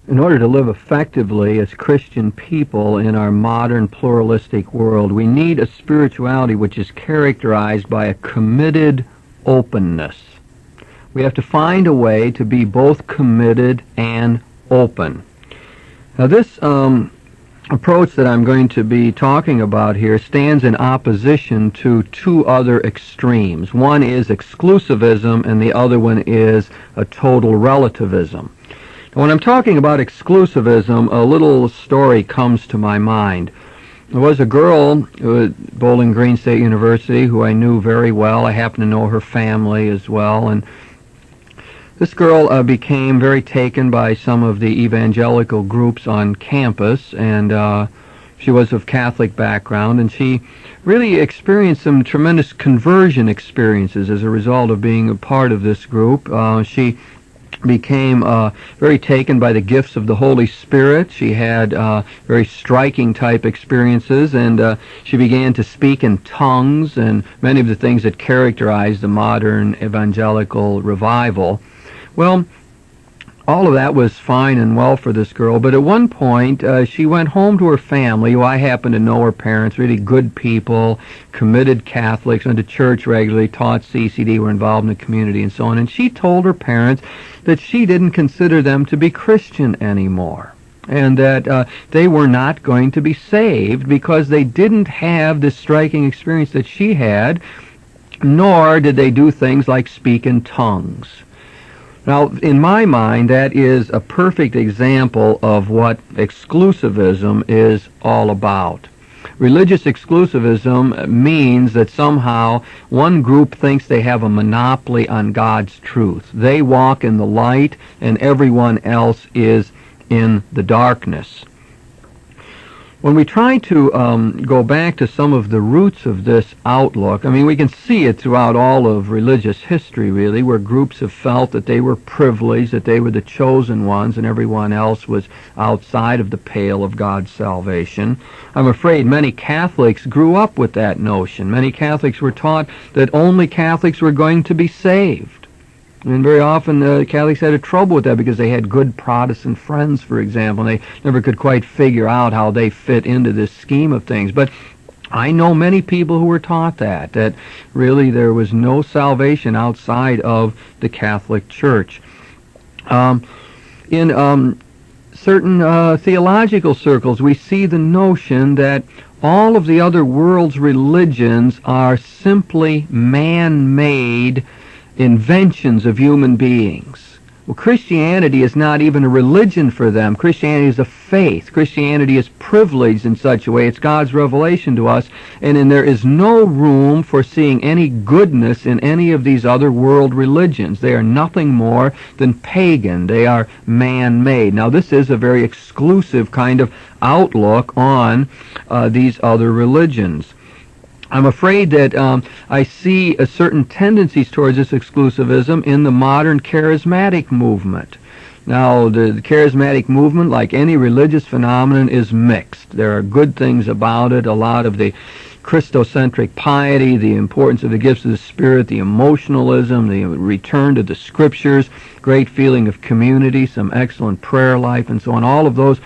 In order to live effectively as Christian people in our modern pluralistic world, we need a spirituality which is characterized by a committed openness. We have to find a way to be both committed and open. Now this approach that I'm going to be talking about here stands in opposition to two other extremes. One is exclusivism and the other one is a total relativism. Now, when I'm talking about exclusivism, a little story comes to my mind. There was a girl at Bowling Green State University who I knew very well. I happen to know her family as well, and this girl became very taken by some of the evangelical groups on campus, and she was of Catholic background, and she really experienced some tremendous conversion experiences as a result of being a part of this group. She became very taken by the gifts of the Holy Spirit. She had very striking type experiences, and she began to speak in tongues and many of the things that characterize the modern evangelical revival. Well, all of that was fine and well for this girl, but at one point she went home to her family, who I happen to know her parents, really good people, committed Catholics, went to church regularly, taught CCD, were involved in the community and so on, and she told her parents that she didn't consider them to be Christian anymore, and that they were not going to be saved because they didn't have this striking experience that she had, nor did they do things like speak in tongues. Now, in my mind, that is a perfect example of what exclusivism is all about. Religious exclusivism means that somehow one group thinks they have a monopoly on God's truth. They walk in the light, and everyone else is in the darkness. When we try to go back to some of the roots of this outlook, I mean, we can see it throughout all of religious history, really, where groups have felt that they were privileged, that they were the chosen ones, and everyone else was outside of the pale of God's salvation. I'm afraid many Catholics grew up with that notion. Many Catholics were taught that only Catholics were going to be saved. And very often Catholics had trouble with that because they had good Protestant friends, for example, and they never could quite figure out how they fit into this scheme of things. But I know many people who were taught that really there was no salvation outside of the Catholic Church. In certain theological circles, we see the notion that all of the other world's religions are simply man-made inventions of human beings. Well, Christianity is not even a religion for them. Christianity is a faith. Christianity is privileged in such a way. It's God's revelation to us, and there is no room for seeing any goodness in any of these other world religions. They are nothing more than pagan. They are man-made. Now, this is a very exclusive kind of outlook on these other religions. I'm afraid that I see certain tendencies towards this exclusivism in the modern charismatic movement. Now, the charismatic movement, like any religious phenomenon, is mixed. There are good things about it, a lot of the Christocentric piety, the importance of the gifts of the Spirit, the emotionalism, the return to the Scriptures, great feeling of community, some excellent prayer life, and so on. All of those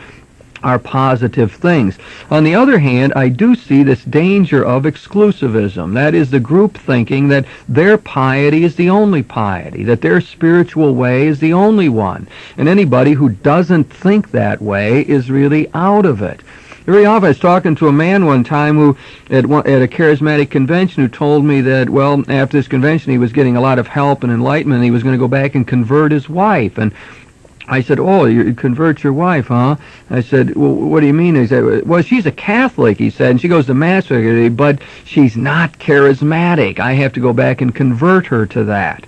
are positive things. On the other hand, I do see this danger of exclusivism. That is, the group thinking that their piety is the only piety, that their spiritual way is the only one. And anybody who doesn't think that way is really out of it. Very often, I was talking to a man one time who, at a charismatic convention, who told me that, well, after this convention, he was getting a lot of help and enlightenment, and he was going to go back and convert his wife. And I said, oh, you convert your wife, huh? I said, well, what do you mean? He said, well, she's a Catholic, he said, and she goes to Mass regularly, but she's not charismatic. I have to go back and convert her to that.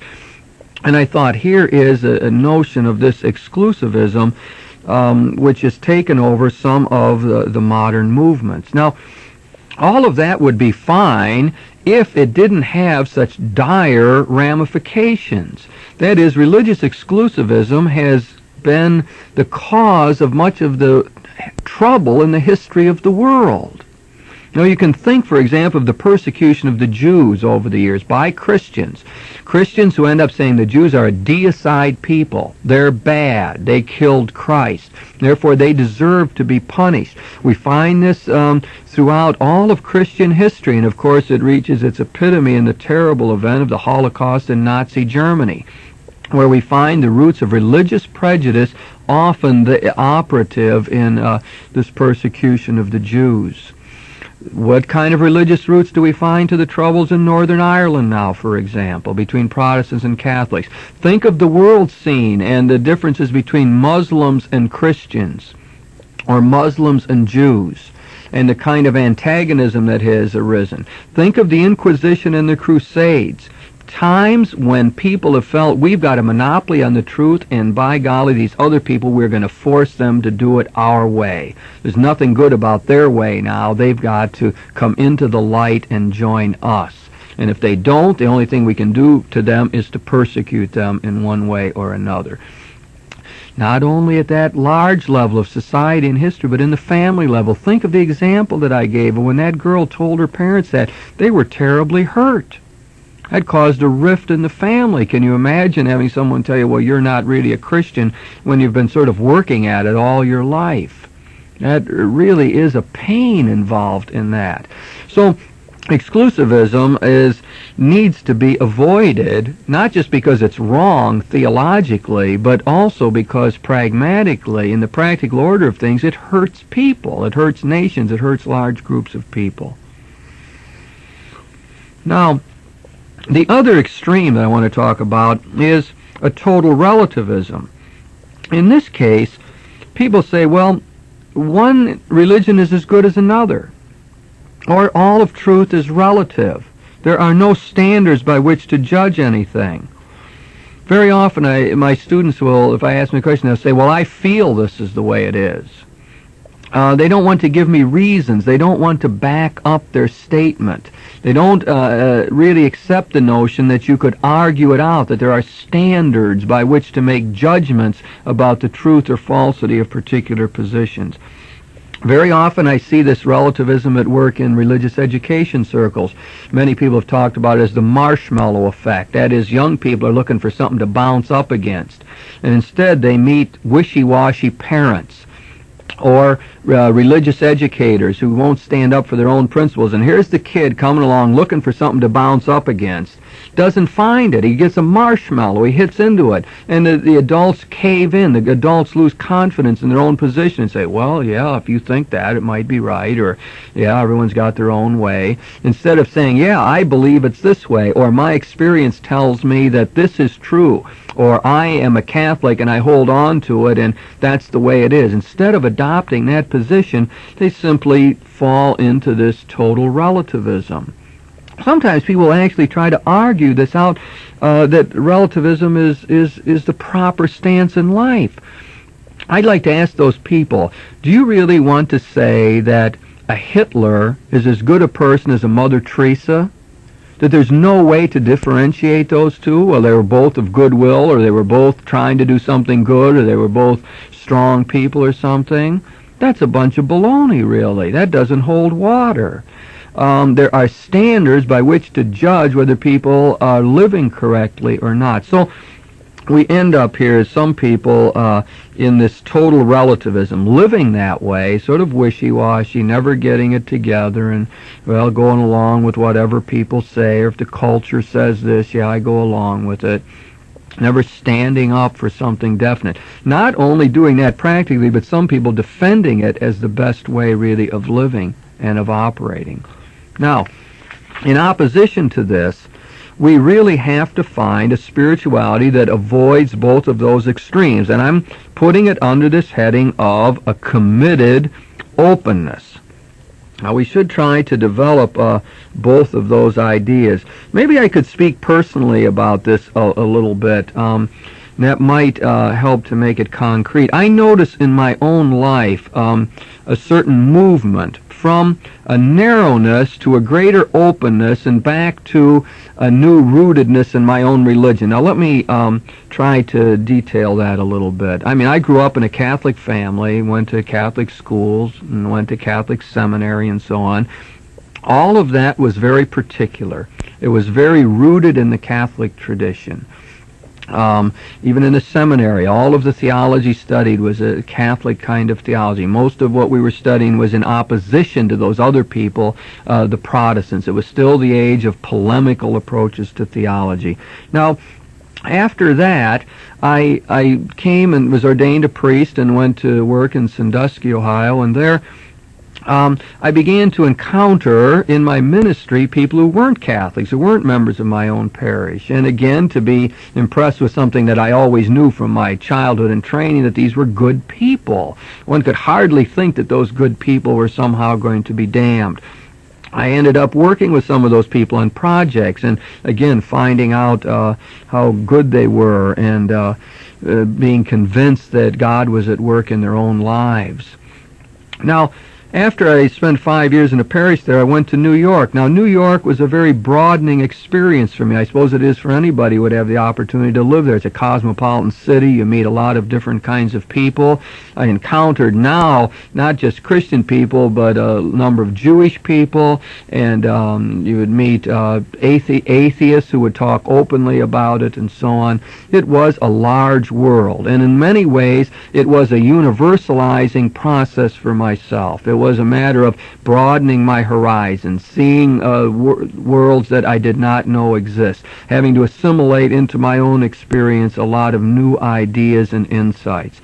And I thought, here is a notion of this exclusivism which has taken over some of the modern movements. Now, all of that would be fine if it didn't have such dire ramifications. That is, religious exclusivism has been the cause of much of the trouble in the history of the world. Now, you can think, for example, of the persecution of the Jews over the years by Christians. Christians who end up saying the Jews are a deicide people. They're bad. They killed Christ. Therefore, they deserve to be punished. We find this throughout all of Christian history, and of course it reaches its epitome in the terrible event of the Holocaust in Nazi Germany, where we find the roots of religious prejudice often the operative in this persecution of the Jews. What kind of religious roots do we find to the troubles in Northern Ireland now, for example, between Protestants and Catholics? Think of the world scene and the differences between Muslims and Christians, or Muslims and Jews, and the kind of antagonism that has arisen. Think of the Inquisition and the Crusades. Times when people have felt we've got a monopoly on the truth, and by golly, these other people, we're going to force them to do it our way. There's nothing good about their way now. They've got to come into the light and join us. And if they don't, the only thing we can do to them is to persecute them in one way or another. Not only at that large level of society and history, but in the family level. Think of the example that I gave when that girl told her parents that. They were terribly hurt. That caused a rift in the family. Can you imagine having someone tell you, well, you're not really a Christian, when you've been sort of working at it all your life? That really is a pain involved in that. So exclusivism needs to be avoided, not just because it's wrong theologically, but also because pragmatically, in the practical order of things, it hurts people. It hurts nations. It hurts large groups of people. Now, the other extreme that I want to talk about is a total relativism. In this case, people say, well, one religion is as good as another, or all of truth is relative. There are no standards by which to judge anything. Very often my students will, if I ask them a question, they'll say, well, I feel this is the way it is. They don't want to give me reasons. They don't want to back up their statement. They don't really accept the notion that you could argue it out, that there are standards by which to make judgments about the truth or falsity of particular positions. Very often I see this relativism at work in religious education circles. Many people have talked about it as the marshmallow effect. That is, young people are looking for something to bounce up against. And instead they meet wishy-washy parents or religious educators who won't stand up for their own principles. And here's the kid coming along looking for something to bounce up against. Doesn't find it. He gets a marshmallow. He hits into it. And the adults cave in. The adults lose confidence in their own position and say, well, yeah, if you think that, it might be right. Or, yeah, everyone's got their own way. Instead of saying, yeah, I believe it's this way. Or my experience tells me that this is true. Or I am a Catholic and I hold on to it and that's the way it is. Instead of adopting that position, they simply fall into this total relativism. Sometimes people will actually try to argue this out, that relativism is the proper stance in life. I'd like to ask those people, do you really want to say that a Hitler is as good a person as a Mother Teresa? That there's no way to differentiate those two? Well, they were both of goodwill, or they were both trying to do something good, or they were both strong people or something? That's a bunch of baloney, really. That doesn't hold water. There are standards by which to judge whether people are living correctly or not. So we end up here as some people in this total relativism, living that way, sort of wishy-washy, never getting it together, and, well, going along with whatever people say, or if the culture says this, yeah, I go along with it. Never standing up for something definite. Not only doing that practically, but some people defending it as the best way, really, of living and of operating. Now, in opposition to this, we really have to find a spirituality that avoids both of those extremes. And I'm putting it under this heading of a committed openness. Now, we should try to develop both of those ideas. Maybe I could speak personally about this a little bit. That might help to make it concrete. I notice in my own life a certain movement from a narrowness to a greater openness and back to a new rootedness in my own religion. Now let me try to detail that a little bit. I mean, I grew up in a Catholic family, went to Catholic schools, and went to Catholic seminary and so on. All of that was very particular. It was very rooted in the Catholic tradition. Even in the seminary, all of the theology studied was a Catholic kind of theology. Most of what we were studying was in opposition to those other people, the Protestants. It was still the age of polemical approaches to theology. Now, after that, I came and was ordained a priest and went to work in Sandusky, Ohio, and there I began to encounter in my ministry people who weren't Catholics, who weren't members of my own parish. And again, to be impressed with something that I always knew from my childhood and training, that these were good people. One could hardly think that those good people were somehow going to be damned. I ended up working with some of those people on projects and, again, finding out how good they were and being convinced that God was at work in their own lives. Now, after I spent 5 years in a parish there, I went to New York. Now, New York was a very broadening experience for me. I suppose it is for anybody who would have the opportunity to live there. It's a cosmopolitan city. You meet a lot of different kinds of people. I encountered now not just Christian people, but a number of Jewish people, and you would meet atheists who would talk openly about it and so on. It was a large world, and in many ways, it was a universalizing process for myself. It was a matter of broadening my horizons, seeing worlds that I did not know exist, having to assimilate into my own experience a lot of new ideas and insights.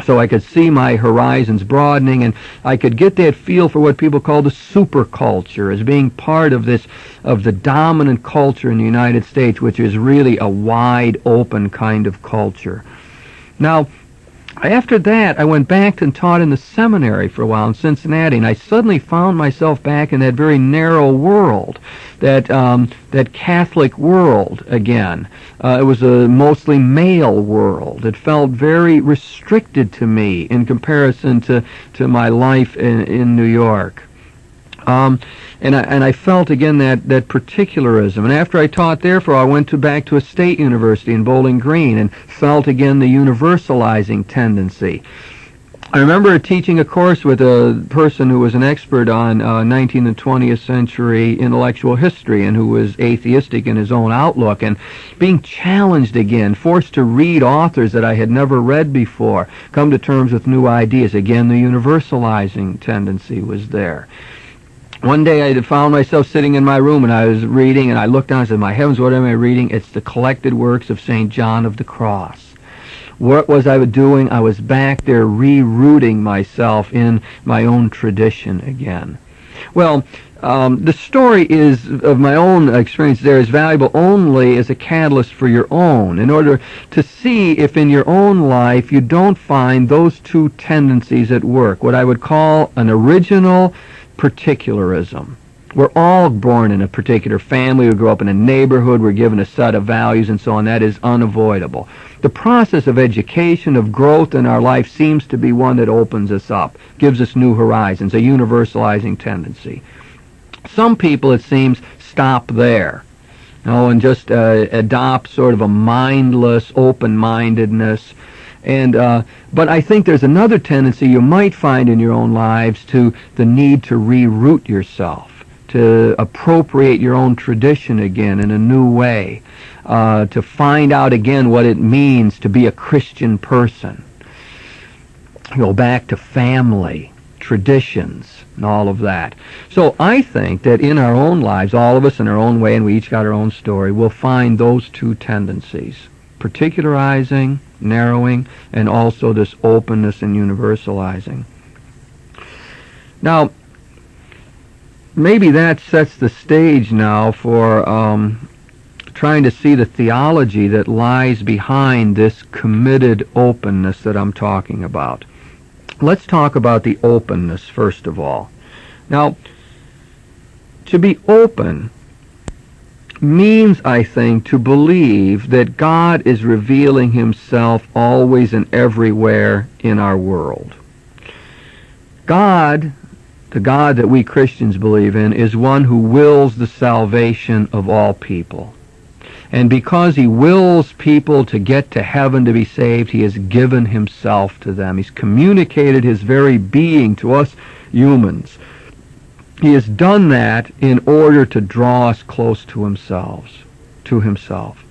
So I could see my horizons broadening, and I could get that feel for what people call the superculture as being part of the dominant culture in the United States, which is really a wide open kind of culture. Now, after that, I went back and taught in the seminary for a while in Cincinnati, and I suddenly found myself back in that very narrow world, that Catholic world again. It was a mostly male world. It felt very restricted to me in comparison to my life in New York. And I felt again that particularism. And after I taught there for a while, I went back to a state university in Bowling Green and felt again the universalizing tendency. I remember teaching a course with a person who was an expert on 19th and 20th century intellectual history and who was atheistic in his own outlook, and being challenged again, forced to read authors that I had never read before, come to terms with new ideas. Again, the universalizing tendency was there. One day I found myself sitting in my room and I was reading, and I looked down and said, my heavens, what am I reading? It's the collected works of St. John of the Cross. What was I doing? I was back there rerouting myself in my own tradition again. Well, the story of my own experience there is valuable only as a catalyst for your own, in order to see if in your own life you don't find those two tendencies at work, what I would call an original particularism. We're all born in a particular family. We grow up in a neighborhood. We're given a set of values and so on. That is unavoidable. The process of education, of growth in our life seems to be one that opens us up, gives us new horizons, a universalizing tendency. Some people, it seems, stop there, and just adopt sort of a mindless open-mindedness. But I think there's another tendency you might find in your own lives, to the need to reroot yourself, to appropriate your own tradition again in a new way, to find out again what it means to be a Christian person. Go back to family, traditions, and all of that. So I think that in our own lives, all of us in our own way, and we each got our own story, we'll find those two tendencies: particularizing, narrowing, and also this openness and universalizing. Now, maybe that sets the stage now for trying to see the theology that lies behind this committed openness that I'm talking about. Let's talk about the openness first of all. Now, to be open means, I think, to believe that God is revealing himself always and everywhere in our world. God, the God that we Christians believe in, is one who wills the salvation of all people. And because he wills people to get to heaven to be saved, he has given himself to them. He's communicated his very being to us humans. He has done that in order to draw us close to himself.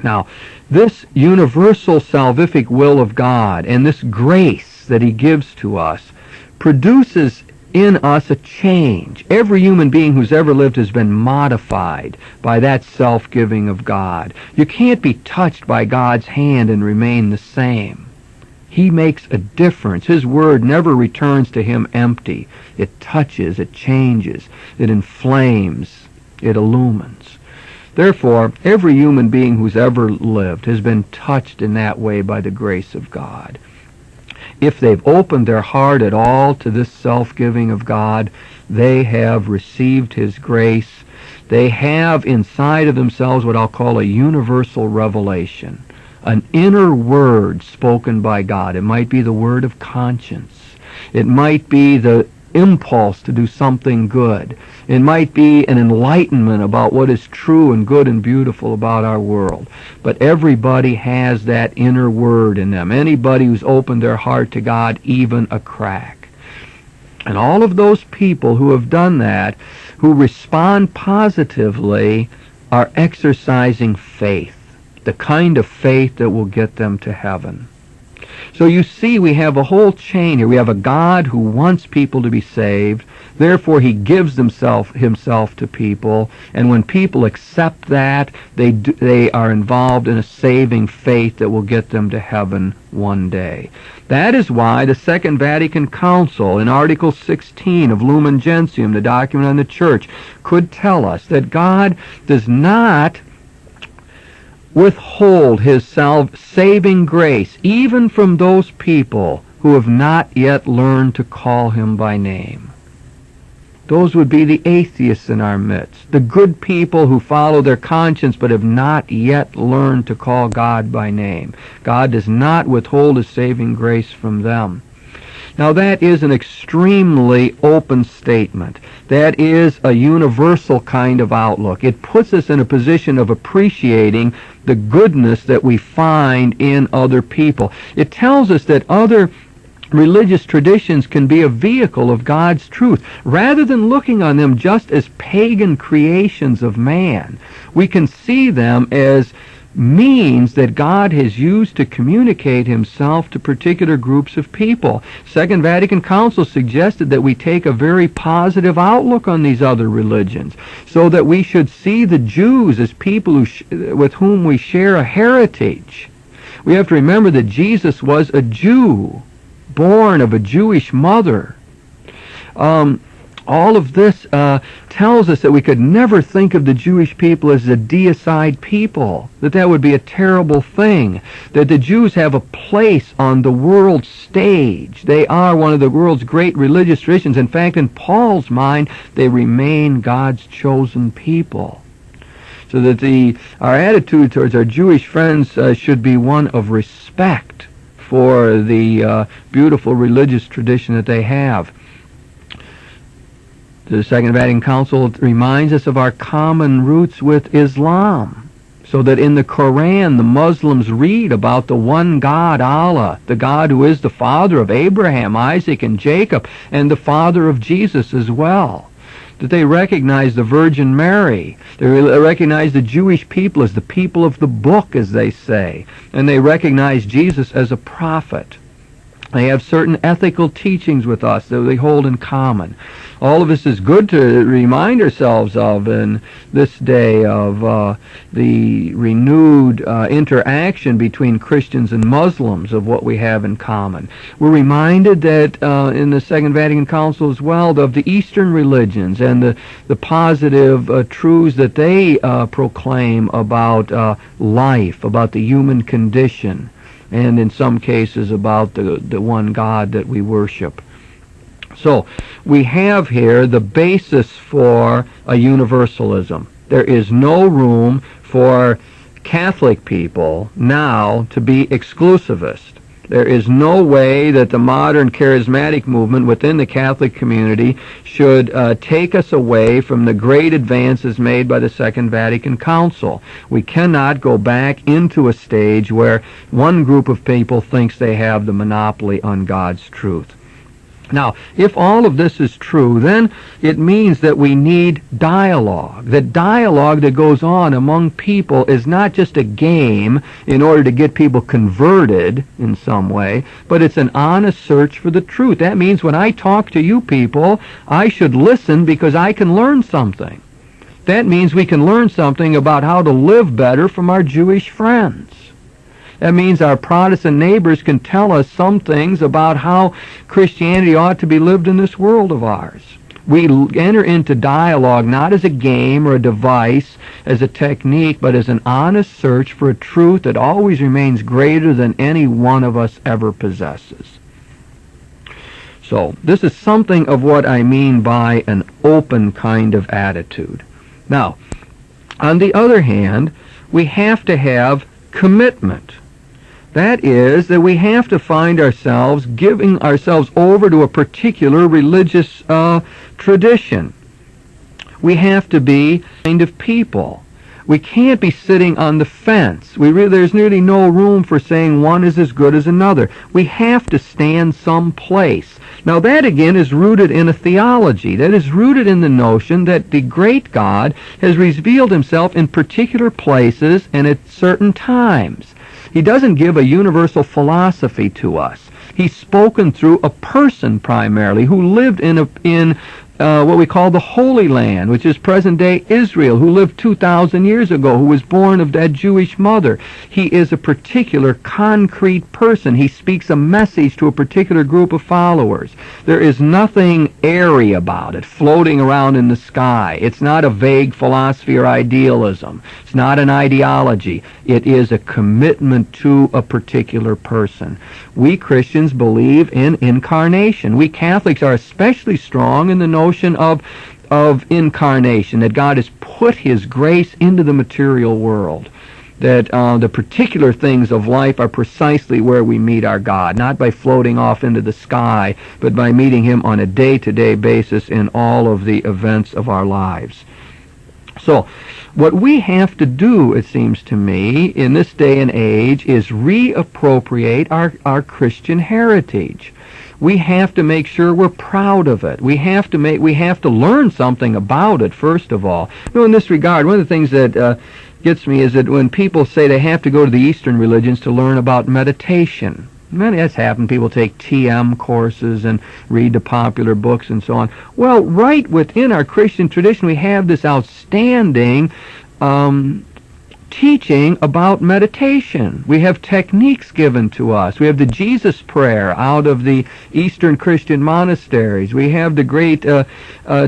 Now, this universal salvific will of God and this grace that he gives to us produces in us a change. Every human being who's ever lived has been modified by that self-giving of God. You can't be touched by God's hand and remain the same. He makes a difference. His word never returns to him empty. It touches, it changes, it inflames, it illumines. Therefore, every human being who's ever lived has been touched in that way by the grace of God. If they've opened their heart at all to this self-giving of God, they have received his grace. They have inside of themselves what I'll call a universal revelation, an inner word spoken by God. It might be the word of conscience. It might be the impulse to do something good. It might be an enlightenment about what is true and good and beautiful about our world. But everybody has that inner word in them. Anybody who's opened their heart to God, even a crack. And all of those people who have done that, who respond positively, are exercising faith, the kind of faith that will get them to heaven. So you see, we have a whole chain here. We have a God who wants people to be saved. Therefore, he gives himself to people. And when people accept that, they are involved in a saving faith that will get them to heaven one day. That is why the Second Vatican Council, in Article 16 of Lumen Gentium, the document on the Church, could tell us that God does not withhold his saving grace even from those people who have not yet learned to call him by name. Those would be the atheists in our midst, the good people who follow their conscience but have not yet learned to call God by name. God does not withhold his saving grace from them. Now that is an extremely open statement. That is a universal kind of outlook. It puts us in a position of appreciating the goodness that we find in other people. It tells us that other religious traditions can be a vehicle of God's truth. Rather than looking on them just as pagan creations of man, we can see them as means that God has used to communicate himself to particular groups of people. Second Vatican Council suggested that we take a very positive outlook on these other religions, so that we should see the Jews as people with whom we share a heritage. We have to remember that Jesus was a Jew, born of a Jewish mother. All of this tells us that we could never think of the Jewish people as a deicide people, that would be a terrible thing, that the Jews have a place on the world stage. They are one of the world's great religious traditions. In fact, in Paul's mind, they remain God's chosen people. So that our attitude towards our Jewish friends should be one of respect for the beautiful religious tradition that they have. The Second Vatican Council reminds us of our common roots with Islam, so that in the Quran the Muslims read about the one God, Allah, the God who is the father of Abraham, Isaac, and Jacob, and the father of Jesus as well. That they recognize the Virgin Mary. They recognize the Jewish people as the people of the book, as they say, and they recognize Jesus as a prophet. They have certain ethical teachings with us that they hold in common. All of this is good to remind ourselves of in this day of the renewed interaction between Christians and Muslims, of what we have in common. We're reminded that in the Second Vatican Council as well of the Eastern religions and the positive truths that they proclaim about life, about the human condition, and in some cases about the one God that we worship. So we have here the basis for a universalism. There is no room for Catholic people now to be exclusivist. There is no way that the modern charismatic movement within the Catholic community should take us away from the great advances made by the Second Vatican Council. We cannot go back into a stage where one group of people thinks they have the monopoly on God's truth. Now, if all of this is true, then it means that we need dialogue. The dialogue that goes on among people is not just a game in order to get people converted in some way, but it's an honest search for the truth. That means when I talk to you people, I should listen because I can learn something. That means we can learn something about how to live better from our Jewish friends. That means our Protestant neighbors can tell us some things about how Christianity ought to be lived in this world of ours. We enter into dialogue not as a game or a device, as a technique, but as an honest search for a truth that always remains greater than any one of us ever possesses. So, this is something of what I mean by an open kind of attitude. Now, on the other hand, we have to have commitment. That is, that we have to find ourselves giving ourselves over to a particular religious tradition. We have to be kind of people. We can't be sitting on the fence. There's nearly no room for saying one is as good as another. We have to stand someplace. Now that again is rooted in a theology. That is rooted in the notion that the great God has revealed himself in particular places and at certain times. He doesn't give a universal philosophy to us. He's spoken through a person primarily who lived in what we call the Holy Land, which is present-day Israel, who lived 2,000 years ago, who was born of that Jewish mother. He is a particular concrete person. He speaks a message to a particular group of followers. There is nothing airy about it, floating around in the sky. It's not a vague philosophy or idealism. It's not an ideology. It is a commitment to a particular person. We Christians believe in incarnation. We Catholics are especially strong in the notion of incarnation, that God has put his grace into the material world, that the particular things of life are precisely where we meet our God, not by floating off into the sky, but by meeting him on a day-to-day basis in all of the events of our lives. So, what we have to do, it seems to me, in this day and age, is reappropriate our Christian heritage. We have to make sure we're proud of it. We have to learn something about it, first of all. In this regard, one of the things that gets me is that when people say they have to go to the Eastern religions to learn about meditation. That's happened. People take TM courses and read the popular books and so on. Well, right within our Christian tradition, we have this outstanding teaching about meditation. We have techniques given to us. We have the Jesus prayer out of the Eastern Christian monasteries. We have the great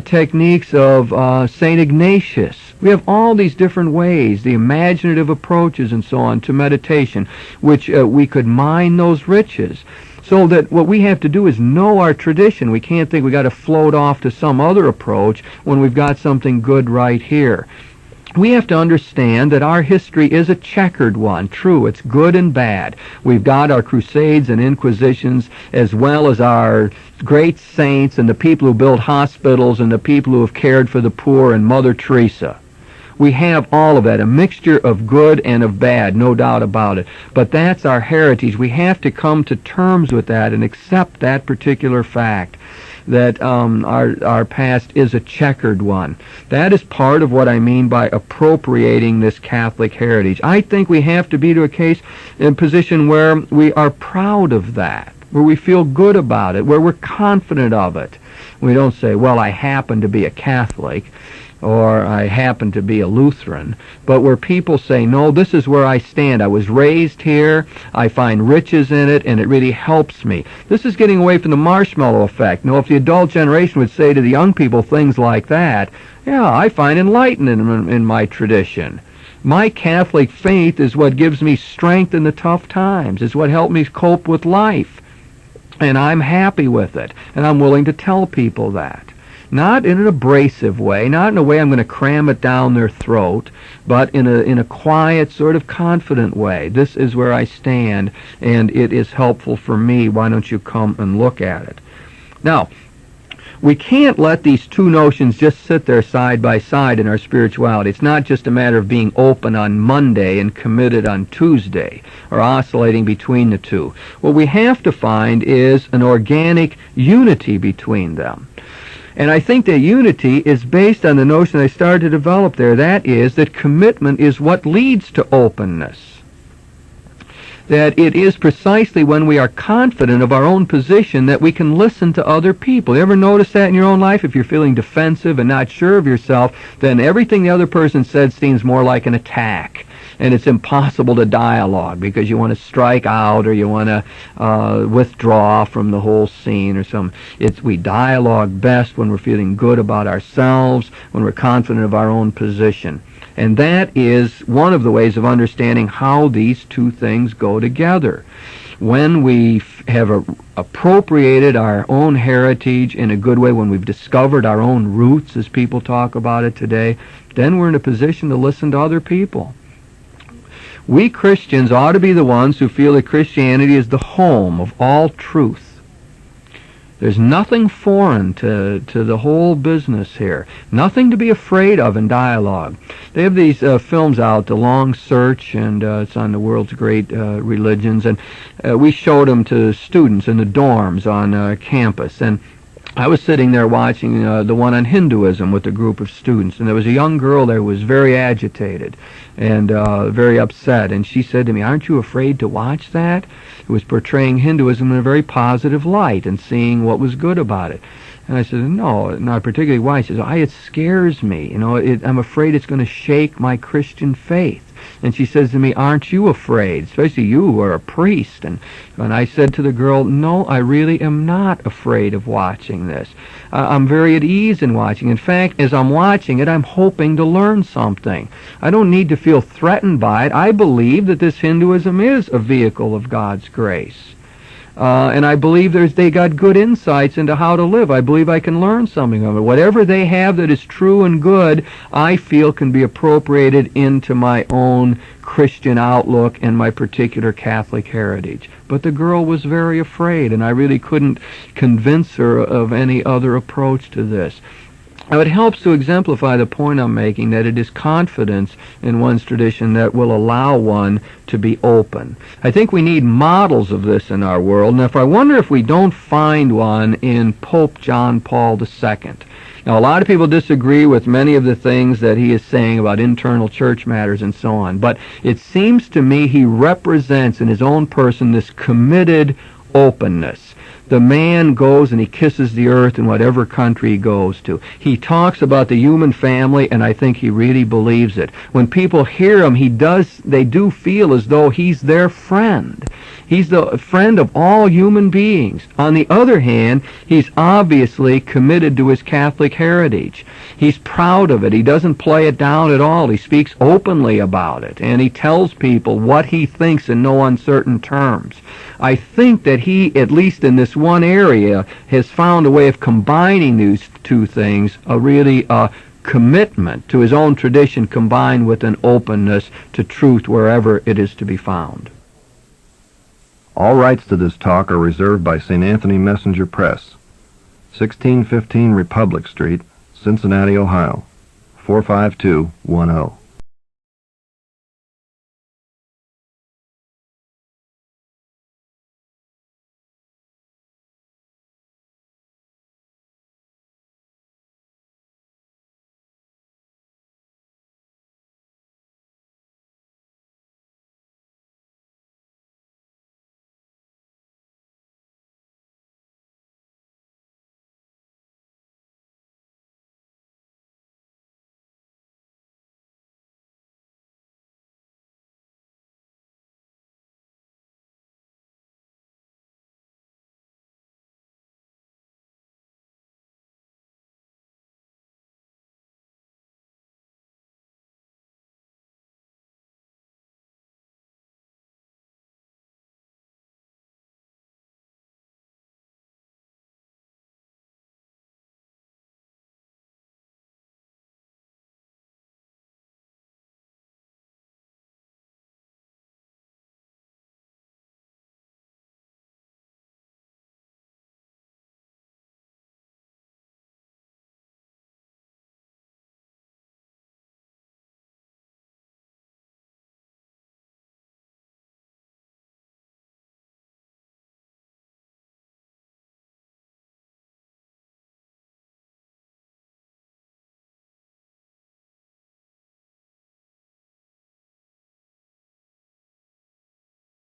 techniques of St. Ignatius. We have all these different ways, the imaginative approaches and so on to meditation, which we could mine those riches. So that what we have to do is know our tradition. We can't think we got to float off to some other approach when we've got something good right here. We have to understand that our history is a checkered one. True, it's good and bad. We've got our crusades and inquisitions, as well as our great saints and the people who built hospitals and the people who have cared for the poor and Mother Teresa. We have all of that, a mixture of good and of bad, no doubt about it. But that's our heritage. We have to come to terms with that and accept that particular fact, that our past is a checkered one. That is part of what I mean by appropriating this Catholic heritage. I think we have to be to a case in position where we are proud of that, where we feel good about it, where we're confident of it. We don't say, well, I happen to be a Catholic, or I happen to be a Lutheran, but where people say, no, this is where I stand. I was raised here, I find riches in it, and it really helps me. This is getting away from the marshmallow effect. If the adult generation would say to the young people things like that, yeah, I find enlightenment in my tradition. My Catholic faith is what gives me strength in the tough times. It's what helped me cope with life. And I'm happy with it. And I'm willing to tell people that. Not in an abrasive way, not in a way I'm going to cram it down their throat, but in a quiet, sort of confident way. This is where I stand, and it is helpful for me. Why don't you come and look at it? Now, We can't let these two notions just sit there side by side in our spirituality. It's not just a matter of being open on Monday and committed on Tuesday, or oscillating between the two. What we have to find is an organic unity between them. And I think that unity is based on the notion I started to develop there. That is, that commitment is what leads to openness. That it is precisely when we are confident of our own position that we can listen to other people. You ever notice that in your own life? If you're feeling defensive and not sure of yourself, then everything the other person said seems more like an attack. And it's impossible to dialogue because you want to strike out or you want to withdraw from the whole scene or something. We dialogue best when we're feeling good about ourselves, when we're confident of our own position. And that is one of the ways of understanding how these two things go together. When we have appropriated our own heritage in a good way, when we've discovered our own roots, as people talk about it today, then we're in a position to listen to other people. We Christians ought to be the ones who feel that Christianity is the home of all truth. There's nothing foreign to the whole business here. Nothing to be afraid of in dialogue. They have these films out, The Long Search, and it's on the world's great religions. And we showed them to students in the dorms on campus. And I was sitting there watching the one on Hinduism with a group of students. And there was a young girl there who was very agitated and very upset. And she said to me, "Aren't you afraid to watch that?" It was portraying Hinduism in a very positive light and seeing what was good about it. And I said, "No, not particularly." Why? She says, "It scares me. I'm afraid it's going to shake my Christian faith." And she says to me, "Aren't you afraid? Especially you who are a priest." And I said to the girl, "No, I really am not afraid of watching this. I'm very at ease in watching. In fact, as I'm watching it, I'm hoping to learn something. I don't need to feel threatened by it. I believe that this Hinduism is a vehicle of God's grace. And I believe they got good insights into how to live. I believe I can learn something of it. Whatever they have that is true and good, I feel can be appropriated into my own Christian outlook and my particular Catholic heritage." But the girl was very afraid, and I really couldn't convince her of any other approach to this. Now, it helps to exemplify the point I'm making, that it is confidence in one's tradition that will allow one to be open. I think we need models of this in our world, and I wonder if we don't find one in Pope John Paul II. Now, a lot of people disagree with many of the things that he is saying about internal church matters and so on, but it seems to me he represents in his own person this committed openness. The man goes and he kisses the earth in whatever country he goes to. He talks about the human family, and I think he really believes it. When people hear him, they do feel as though he's their friend. He's the friend of all human beings. On the other hand, he's obviously committed to his Catholic heritage. He's proud of it. He doesn't play it down at all. He speaks openly about it, and he tells people what he thinks in no uncertain terms. I think that he, at least in this one area, has found a way of combining these two things, a commitment to his own tradition combined with an openness to truth wherever it is to be found. All rights to this talk are reserved by St. Anthony Messenger Press, 1615 Republic Street, Cincinnati, Ohio, 45210.